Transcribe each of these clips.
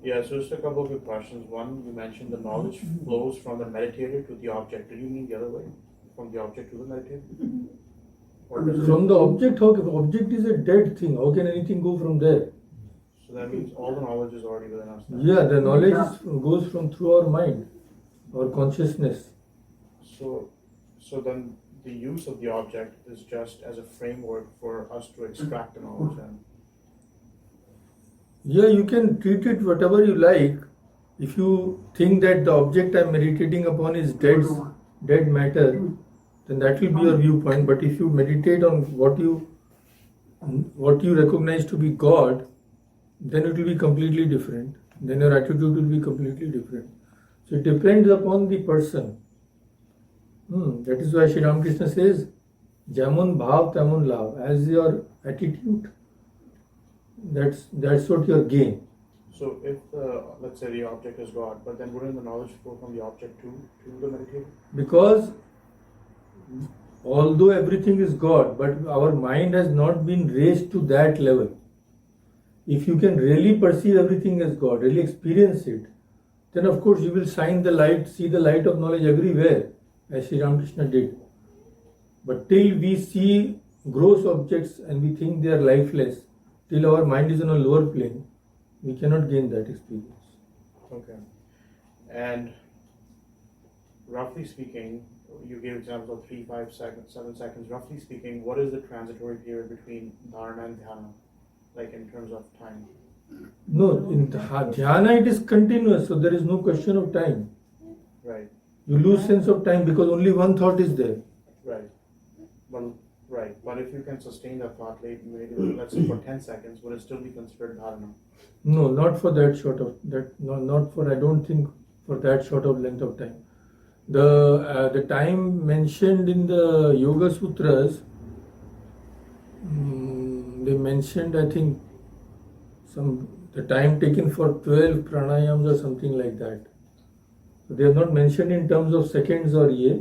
Yeah, so just a couple of quick questions. One, you mentioned the knowledge flows from the meditator to the object. Did you mean the other way? From the object to the meditator? Or does it- From the object, how object is a dead thing. How can anything go from there? So that means all the knowledge is already within us. Then. Yeah, the knowledge goes from through our mind, our consciousness. So then the use of the object is just as a framework for us to extract the knowledge then. Yeah, you can treat it whatever you like. If you think that the object I'm meditating upon is dead matter, then that will be your viewpoint. But if you meditate on what you recognize to be God, then it will be completely different. Then your attitude will be completely different. So it depends upon the person. That is why Sri Ramakrishna says, Jamon bhav tamon lav. As your attitude, that's what your gain. So if let's say the object is God, but then wouldn't the knowledge flow from the object to the meditator? Because although everything is God, but our mind has not been raised to that level. If you can really perceive everything as God, really experience it, then of course you will see the light of knowledge everywhere, as Sri Ramakrishna did. But till we see gross objects and we think they are lifeless, till our mind is on a lower plane, we cannot gain that experience. Okay. And roughly speaking, you gave examples of 3, 5 seconds, 7 seconds. Roughly speaking, what is the transitory period between Dharana and Dhyana, like in terms of time? No, in Dhyana it is continuous, so there is no question of time. Right. You lose sense of time because only one thought is there. Right. Right. But if you can sustain that thought, maybe let's say for 10 seconds, would it still be considered Dharana? No, not for that short of that. No, not for. I don't think for that short of length of time. The time mentioned in the Yoga Sutras, they mentioned, I think, the time taken for 12 pranayams or something like that. So they have not mentioned in terms of seconds or year,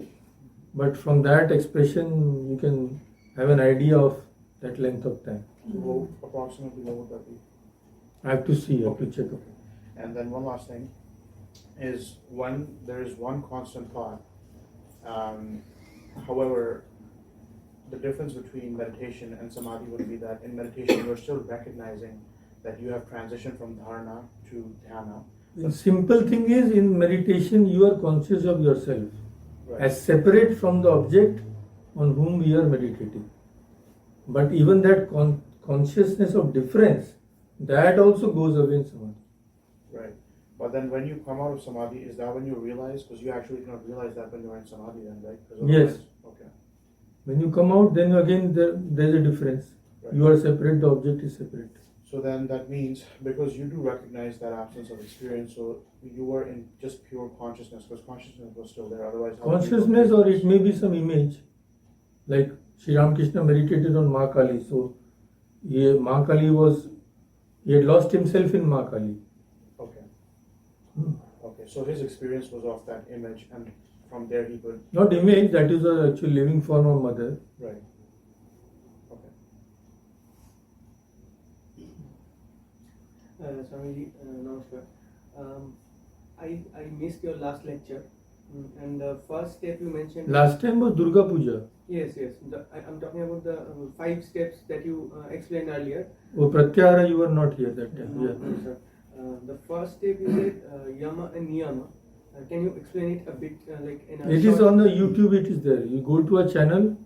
but from that expression you can have an idea of that length of time. Well, approximately what would that be? I have to see, I have to check. And then one last thing is when there is one constant thought. However, the difference between meditation and Samadhi would be that in meditation you are still recognizing that you have transitioned from Dharana to Dhyana. The simple thing is, in meditation you are conscious of yourself, Right. as separate from the object on whom we are meditating. But even that consciousness of difference, that also goes away in Samadhi. Right. But then when you come out of Samadhi, is that when you realize? Because you actually cannot realize that when you're in Samadhi then, right? Yes. Okay. When you come out, then again there is a difference. Right. You are separate, the object is separate. So then that means, because you do recognize that absence of experience, so you were in just pure consciousness, because consciousness was still there, otherwise... Consciousness, or it may be some image. Like Sri Ramakrishna meditated on Ma Kali, so he had lost himself in Ma Kali. Okay. Okay, so his experience was of that image, and from there he could... Not image, that is a actual living form of mother. Right. Okay. Swamiji, namaskar. I missed your last lecture, and the first step you mentioned. Last time was Durga Puja. Yes. I'm talking about the 5 steps that you explained earlier. Oh, Pratyahara, you were not here that time. No, sir. The first step you said Yama and Niyama. Can you explain it a bit like in a It is on the YouTube, it is there. You go to a channel,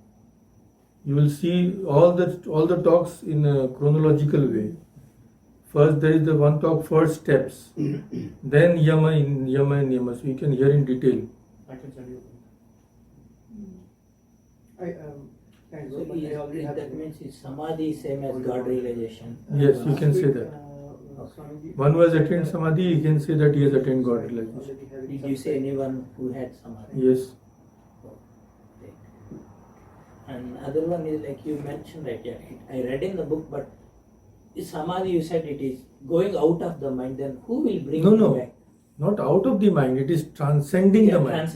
you will see all the talks in a chronological way. First there is the one talk, first steps. Then Yama and Niyama. So you can hear in detail. I can send you. Thanks, So but I already have that means is Samadhi same as God realization. Yes, you can say that. Swamiji, One who has attained Samadhi, you can say that he has attained God realization. Did you say anyone who had Samadhi? Yes. Okay. And other one is like you mentioned, right? Yeah, I read in the book, but is Samadhi, you said it is going out of the mind, then who will bring No, it back? not out of the mind, it is transcending the mind.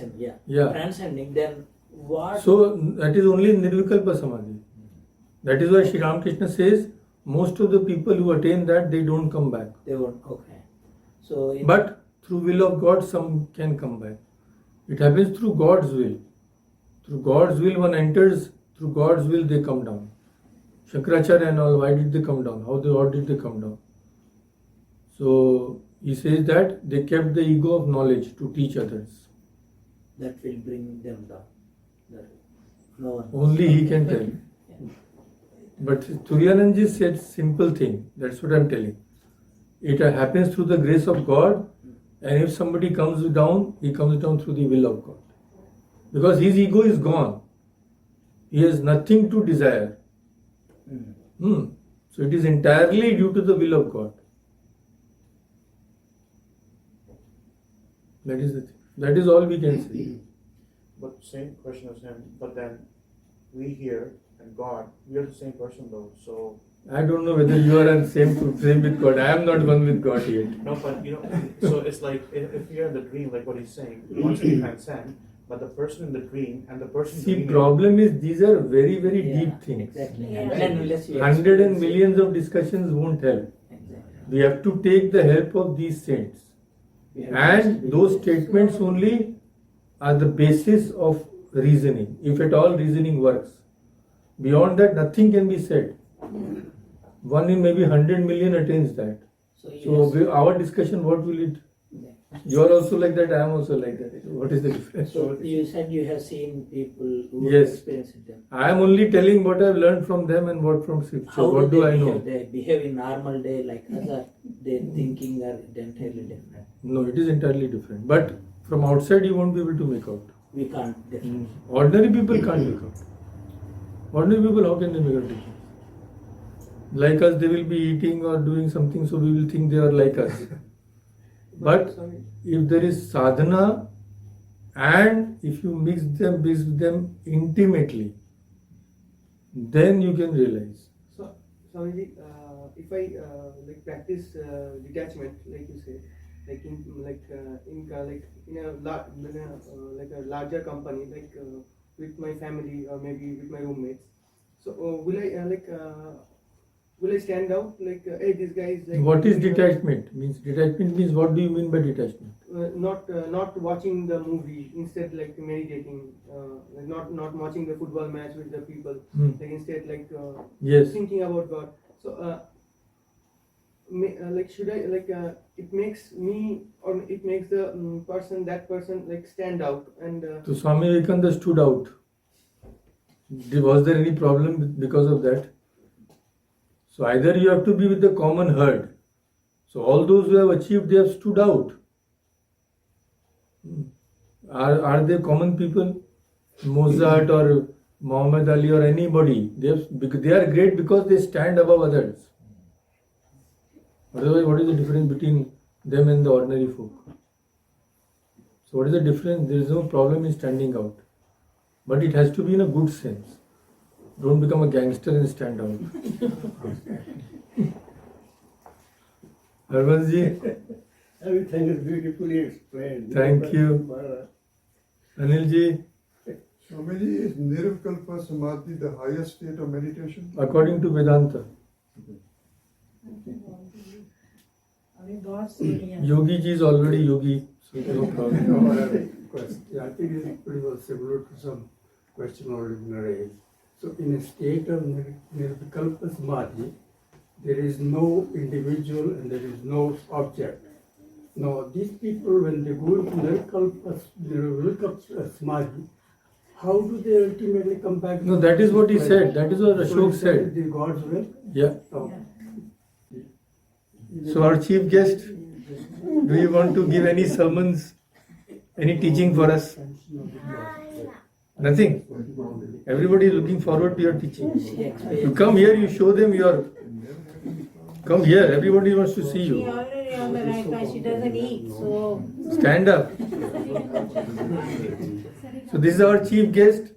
Transcending, then what? So that is only Nirvikalpa Samadhi. That is why Sri Ramakrishna says most of the people who attain that, they don't come back. They won't, okay. So in But through will of God, some can come by. It happens through God's will. Through God's will, one enters. Through God's will, they come down. Shankaracharya and all, why did they come down? How did they come down? So he says that they kept the ego of knowledge to teach others. that will bring them down. That no one. Only he can tell. But Turiyananji said simple thing. That's what I'm telling. It happens through the grace of God, and if somebody comes down, he comes down through the will of God. Because his ego is gone. He has nothing to desire. So it is entirely due to the will of God. That is the thing. That is all we can say. But same question as him. But then we here and God, we are the same person though. So I don't know whether you are on same with God. I am not one with God yet. no, but so it's like if you're in the dream, like what he's saying, once we transcend, but the person in the dream and the person See, dreaming. problem is these are very, very Yeah, deep things. Exactly. Yeah. And unless you Hundred and experience it- millions of discussions won't help. Exactly. We have to take the help of these saints. We have to And experience those it. statements only are the basis of reasoning, if at all reasoning works. Beyond that, nothing can be said. One in maybe 100 million attains that. So, So yes. our discussion, what will it? Yeah. You are also like that, I am also like that. What is the difference? So you said you have seen people who Yes. experienced them. I am only telling what I have learned from them and what from scripture. How What do do they I behave? know? They behave in normal day like us, or their thinking are entirely different. No, it is entirely different. But from outside, you won't be able to make out. We can't definitely. Ordinary people can't make out. Ordinary people, how can they make out difference? Like us, they will be eating or doing something, so we will think they are like us. But if there is sadhana, and if you mix with them intimately, then you can realize. So, Swamiji, if I like practice detachment, like you say, like in a larger company, like with my family or maybe with my roommates. So will I stand out like, hey, this guy is like. What is detachment? Detachment means, what do you mean by detachment? Not watching the movie, instead like meditating, like not watching the football match with the people, like instead like Yes. thinking about God. So like should I like it makes me or it makes the that person like stand out and So Swami Vivekananda stood out. Was there any problem because of that? So either you have to be with the common herd. So all those who have achieved, they have stood out. Are they common people? Mozart or Muhammad Ali or anybody? They are great because they stand above others. Otherwise, what is the difference between them and the ordinary folk? So what is the difference? There is no problem in standing out. But it has to be in a good sense. Don't become a gangster and stand out. Harmanji, Everything is beautifully explained. Thank you. Anilji, Swamiji, is Nirvikalpa Samadhi the highest state of meditation? according to Vedanta, Yogi ji is already yogi, so no problem. I have a question. I think it's pretty well similar to some question already been raised. So in a state of Nirvikalpa Samadhi, there is no individual and there is no object. Now these people, when they go into Nirvikalpa Samadhi, how do they ultimately come back? No, that is what he said. That is what Ashok said. The God's will? Yeah. Oh. So our chief guest, do you want to give any sermons, any teaching for us? Nothing. Everybody is looking forward to your teaching. You come here, you show them your. Come here, everybody wants to see She you. already on the right path, she doesn't eat, so. Stand up. So this is our chief guest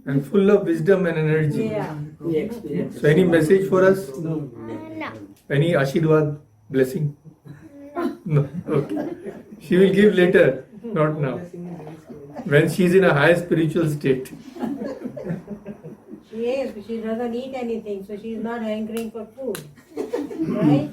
and full of wisdom and energy. Yeah. We experience. So any message for us? No. Any Ashirwad blessing? No. Okay. She will give later, not now. When she is in a high spiritual state. She is, but she doesn't eat anything, so she's not hankering for food. Right?